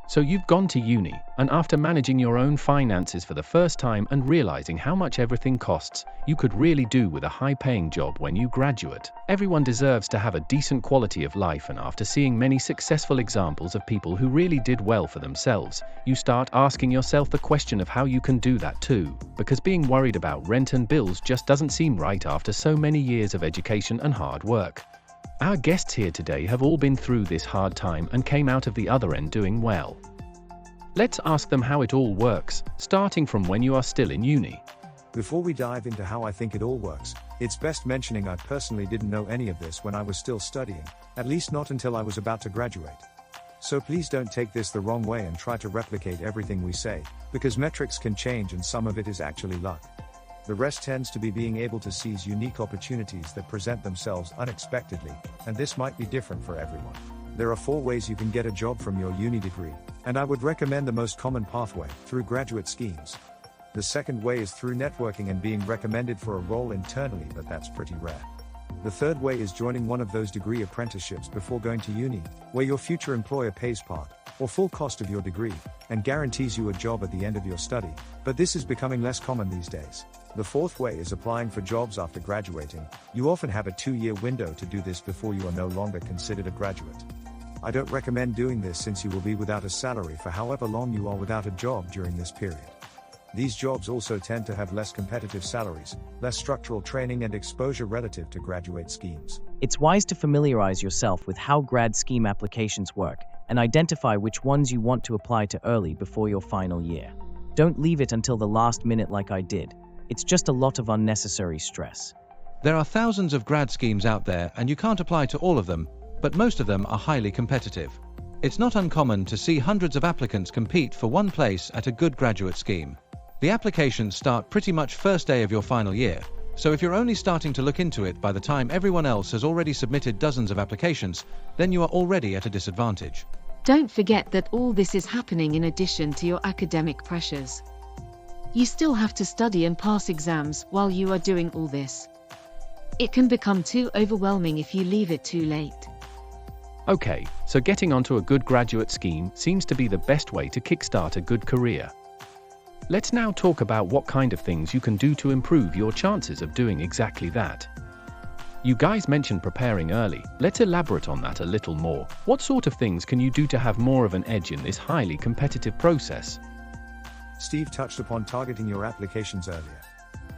So you've gone to uni, and after managing your own finances for the first time and realizing how much everything costs, you could really do with a high-paying job when you graduate. Everyone deserves to have a decent quality of life, and after seeing many successful examples of people who really did well for themselves, you start asking yourself the question of how you can do that too, because being worried about rent and bills just doesn't seem right after so many years of education and hard work. Our guests here today have all been through this hard time and came out of the other end doing well. Let's ask them how it all works, starting from when you are still in uni. Before we dive into how I think it all works, it's best mentioning I personally didn't know any of this when I was still studying, at least not until I was about to graduate. So please don't take this the wrong way and try to replicate everything we say, because metrics can change and some of it is actually luck. The rest tends to be being able to seize unique opportunities that present themselves unexpectedly, and this might be different for everyone. There are 4 ways you can get a job from your uni degree, and I would recommend the most common pathway, through graduate schemes. The second way is through networking and being recommended for a role internally, but that's pretty rare. The third way is joining one of those degree apprenticeships before going to uni, where your future employer pays part, or full cost of your degree, and guarantees you a job at the end of your study, but this is becoming less common these days. The fourth way is applying for jobs after graduating. You often have a 2-year window to do this before you are no longer considered a graduate. I don't recommend doing this since you will be without a salary for however long you are without a job during this period. These jobs also tend to have less competitive salaries, less structural training and exposure relative to graduate schemes. It's wise to familiarize yourself with how grad scheme applications work and identify which ones you want to apply to early before your final year. Don't leave it until the last minute like I did. It's just a lot of unnecessary stress. There are thousands of grad schemes out there and you can't apply to all of them, but most of them are highly competitive. It's not uncommon to see hundreds of applicants compete for one place at a good graduate scheme. The applications start pretty much first day of your final year, so if you're only starting to look into it by the time everyone else has already submitted dozens of applications, then you are already at a disadvantage. Don't forget that all this is happening in addition to your academic pressures. You still have to study and pass exams while you are doing all this. It can become too overwhelming if you leave it too late. Okay, so getting onto a good graduate scheme seems to be the best way to kickstart a good career. Let's now talk about what kind of things you can do to improve your chances of doing exactly that. You guys mentioned preparing early. Let's elaborate on that a little more. What sort of things can you do to have more of an edge in this highly competitive process? Steve touched upon targeting your applications earlier.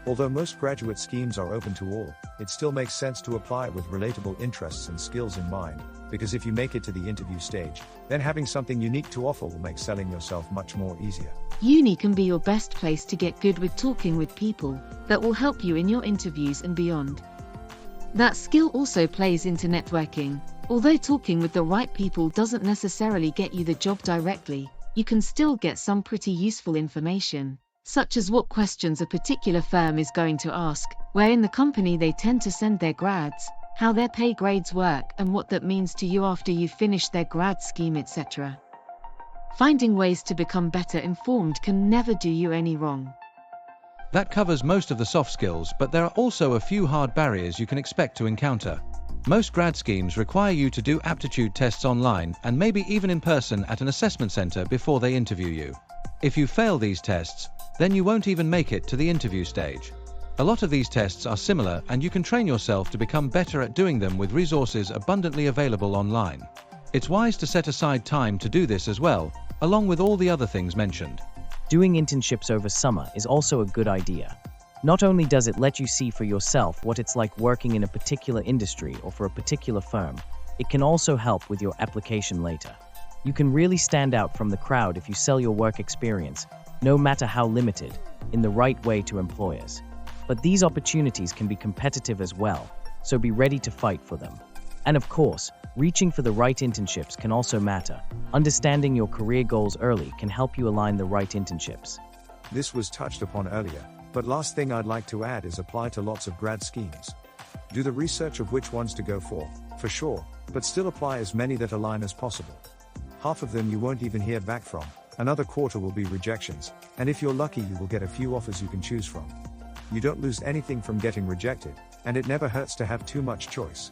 Although most graduate schemes are open to all, it still makes sense to apply with relatable interests and skills in mind, because if you make it to the interview stage, then having something unique to offer will make selling yourself much more easier. Uni can be your best place to get good with talking with people that will help you in your interviews and beyond. That skill also plays into networking. Although talking with the right people doesn't necessarily get you the job directly, you can still get some pretty useful information, such as what questions a particular firm is going to ask, where in the company they tend to send their grads, how their pay grades work and what that means to you after you finish their grad scheme, etc. Finding ways to become better informed can never do you any wrong. That covers most of the soft skills, but there are also a few hard barriers you can expect to encounter. Most grad schemes require you to do aptitude tests online and maybe even in person at an assessment center before they interview you. If you fail these tests, then you won't even make it to the interview stage. A lot of these tests are similar and you can train yourself to become better at doing them with resources abundantly available online. It's wise to set aside time to do this as well, along with all the other things mentioned. Doing internships over summer is also a good idea. Not only does it let you see for yourself what it's like working in a particular industry or for a particular firm, it can also help with your application later. You can really stand out from the crowd if you sell your work experience, no matter how limited, in the right way to employers. But these opportunities can be competitive as well, so be ready to fight for them. And of course, reaching for the right internships can also matter. Understanding your career goals early can help you align the right internships. This was touched upon earlier, but last thing I'd like to add is apply to lots of grad schemes. Do the research of which ones to go for sure, but still apply as many that align as possible. Half of them you won't even hear back from, another quarter will be rejections, and if you're lucky you will get a few offers you can choose from. You don't lose anything from getting rejected, and it never hurts to have too much choice.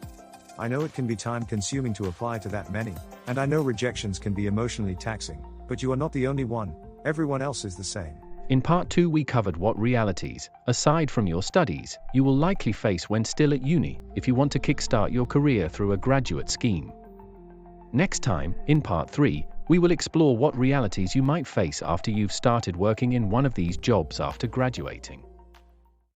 I know it can be time consuming to apply to that many, and I know rejections can be emotionally taxing, But you are not the only one, everyone else is the same. In part 2 we covered what realities, aside from your studies, you will likely face when still at uni, if you want to kickstart your career through a graduate scheme. Next time, in part 3, we will explore what realities you might face after you've started working in one of these jobs after graduating.